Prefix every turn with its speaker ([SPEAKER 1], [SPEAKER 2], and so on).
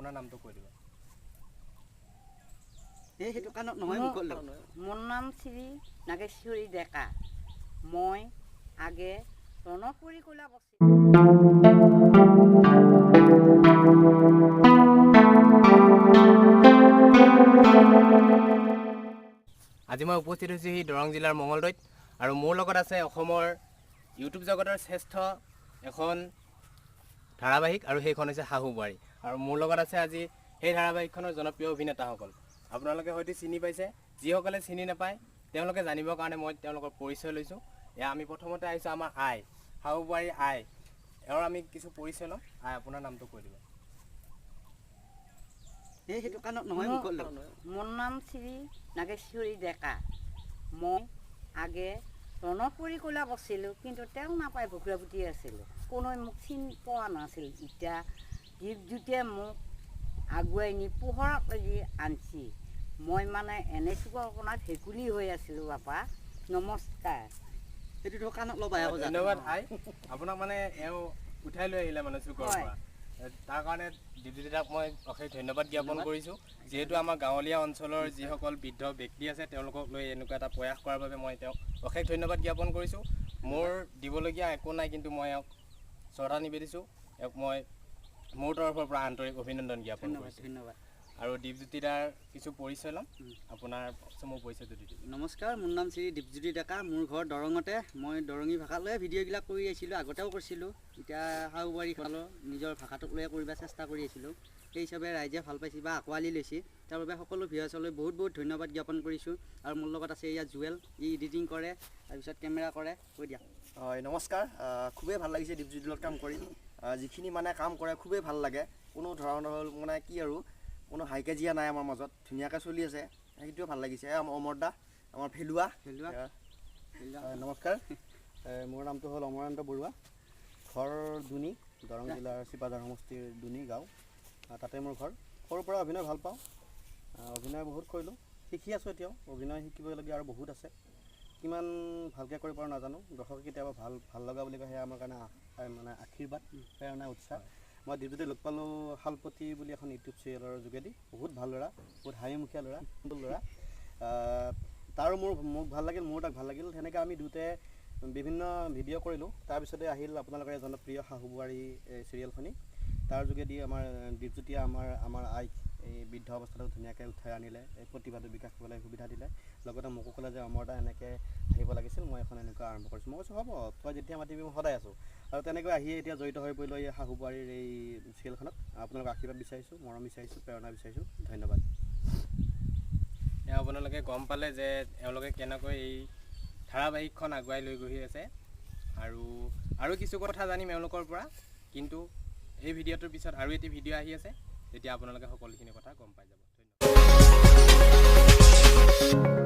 [SPEAKER 1] আপোনাৰ নামটো কৈ দিব।
[SPEAKER 2] সেইটো কাৰণত নহয়
[SPEAKER 3] মোৰ নাম শ্ৰী নাগেশ্বৰী ডেকা। মই আগে ৰণপুৰী কলা বস্তি।
[SPEAKER 1] আজি মই উপস্থিত হৈছোঁ সেই দৰং জিলাৰ মঙলদৈত আৰু মোৰ লগত আছে অসমৰ ইউটিউব জগতৰ শ্ৰেষ্ঠ এখন ধাৰাবাহিক আৰু সেইখন হৈছে শাহু বোৱাৰী। আৰু মোৰ লগত আছে আজি সেই ধাৰাবাহিকখনৰ জনপ্ৰিয় অভিনেতাসকল। আপোনালোকে হয়তো চিনি পাইছে, যিসকলে চিনি নাপায় তেওঁলোকে জানিবৰ কাৰণে মই তেওঁলোকৰ পৰিচয় লৈছোঁ। এয়া আমি প্ৰথমতে আহিছোঁ আমাৰ আই, শাহু বোৱাৰী আই। এওঁৰ আমি কিছু পৰিচয় ল'ম। আই, আপোনাৰ নামটো কৈ দিব।
[SPEAKER 2] সেইটো কাৰণত নহয়
[SPEAKER 3] মোৰ নাম শ্ৰী নাগেশ্বৰী ডেকা। মই আগে ৰণপুৰী কলা বস্তিলোঁ, কিন্তু তেওঁ নাপায় ভকুৱাপুতি আছিলোঁ। কোনোৱে মোক চিনি পোৱা নাছিল। এতিয়া দীপজ্যোতিয়ে মোক আগুৱাই নি পোহৰত লাগি আনছি। মই মানে এনে চুকৰকণাত ভেকুলী হৈ আছিলোঁ। বাপা নমস্কাৰ।
[SPEAKER 2] সেইটো কাৰণত ল'বা।
[SPEAKER 1] ধন্যবাদ আই। আপোনাক মানে এওঁ উঠাই লৈ আহিলে মানে চুকৰ পৰা। তাৰ কাৰণে দীপজ্যোতিক মই অশেষ ধন্যবাদ জ্ঞাপন কৰিছোঁ। যিহেতু আমাৰ গাঁৱলীয়া অঞ্চলৰ যিসকল বৃদ্ধ ব্যক্তি আছে তেওঁলোকক লৈ এনেকুৱা এটা প্ৰয়াস কৰাৰ বাবে মই তেওঁক অশেষ ধন্যবাদ জ্ঞাপন কৰিছোঁ। মোৰ দিবলগীয়া একো নাই, কিন্তু মই এওঁক শ্ৰদ্ধা নিবেদিছোঁ। এওঁক মই মোৰ তৰফৰ পৰা আন্তৰিক অভিনন্দন জ্ঞাপন কৰিছোঁ।
[SPEAKER 2] ধন্যবাদ।
[SPEAKER 1] আৰু দীপজ্যোতি দাৰ কিছু পৰিচয় ল'ম। আপোনাৰ মোৰ পৰিচয়টো দি দিম।
[SPEAKER 2] নমস্কাৰ, মোৰ নাম শ্ৰী দীপজ্যোতি ডেকা। মোৰ ঘৰ দৰঙতে। মই দৰঙী ভাষা লৈ ভিডিঅ'বিলাক কৰি আহিছিলোঁ, আগতেও কৰিছিলোঁ। এতিয়া শাহু বোৱাৰী খালোঁ, নিজৰ ভাষাটোক লৈয়ে কৰিব চেষ্টা কৰি আছিলোঁ। সেই হিচাপে ৰাইজে ভাল পাইছে বা আঁকোৱালি লৈছে। তাৰ বাবে সকলো ভিউৱাৰ্ছলৈ বহুত বহুত ধন্যবাদ জ্ঞাপন কৰিছোঁ। আৰু মোৰ লগত আছে ইয়াত জুৱেল, ই এডিটিং কৰে, তাৰপিছত কেমেৰা কৰে। কৈ দিয়া।
[SPEAKER 4] হয়, নমস্কাৰ। খুবেই ভাল লাগিছে দীপজ্যোতিৰ লগত কাম কৰি। যিখিনি মানে কাম কৰে খুবেই ভাল লাগে। কোনো ধৰণৰ মানে কি আৰু কোনো হাই কাজিয়া নাই আমাৰ মাজত, ধুনীয়াকৈ চলি আছে। সেইটোৱে ভাল লাগিছে। অমৰ দা, আমাৰ ভেলুৱা।
[SPEAKER 5] নমস্কাৰ, মোৰ নামটো হ'ল অমৰান্ত বৰুৱা। ঘৰ দুনি, দৰং জিলাৰ চিপাঝাৰ সমষ্টিৰ দুনি গাঁও। তাতে মোৰ ঘৰ। সৰুৰ পৰা অভিনয় ভাল পাওঁ। অভিনয় বহুত কৰিলোঁ, শিকি আছোঁ এতিয়াও। অভিনয় শিকিবলগীয়া আৰু বহুত আছে। কিমান ভালকৈ কৰিব পাৰোঁ নাজানো। দৰ্শকে কেতিয়াবা ভাল লগা বুলি কয়, সেয়া আমাৰ কাৰণে মানে আশীৰ্বাদ, প্ৰেৰণা, উৎসাহ। মই দীপজ্যোতি লগ পালোঁ শালপতি বুলি এখন ইউটিউব চিৰিয়েলৰ যোগেদি। বহুত ভাল ল'ৰা, বহুত হাঁহিমুখীয়া ল'ৰা, সুন্দৰ ল'ৰা। তাৰো মোক ভাল লাগিল, মোৰো তাক ভাল লাগিল। সেনেকৈ আমি দুয়োটাই বিভিন্ন ভিডিঅ' কৰিলোঁ। তাৰপিছতে আহিল আপোনালোকৰ জনপ্ৰিয় শাহু বোৱাৰী চিৰিয়েলখনি। তাৰ যোগেদি আমাৰ দীপজ্যোতিয়ে আমাৰ আইক এই বৃদ্ধ অৱস্থাটো ধুনীয়াকৈ উঠাই আনিলে, এই প্ৰতিভাটো বিকাশ কৰিবলৈ সুবিধা দিলে। লগতে মোকো ক'লে যে অমৰদা এনেকৈ আহিব লাগিছিল, মই এখন এনেকুৱা আৰম্ভ কৰিছোঁ। মই কৈছোঁ হ'ব, তই যেতিয়া মাতিবি মই সদায় আছোঁ। আৰু তেনেকৈ আহিয়ে এতিয়া জড়িত হৈ পৰিলোঁ এই শাহু বোৱাৰীৰ এই চিৰিয়েলখনত। আপোনালোকক আশীৰ্বাদ বিচাৰিছোঁ, মৰম বিচাৰিছোঁ, প্ৰেৰণা বিচাৰিছোঁ। ধন্যবাদ।
[SPEAKER 1] আপোনালোকে গম পালে যে এওঁলোকে কেনেকৈ এই ধাৰাবাহিকখন আগুৱাই লৈ গৈ আছে। আৰু কিছু কথা জানিম এওঁলোকৰ পৰা, কিন্তু এই ভিডিঅ'টোৰ পিছত আৰু এটি ভিডিঅ' আহি আছে, তেতিয়া আপোনালোকে সকলোখিনি কথা গম পাই যাব। ধন্যবাদ।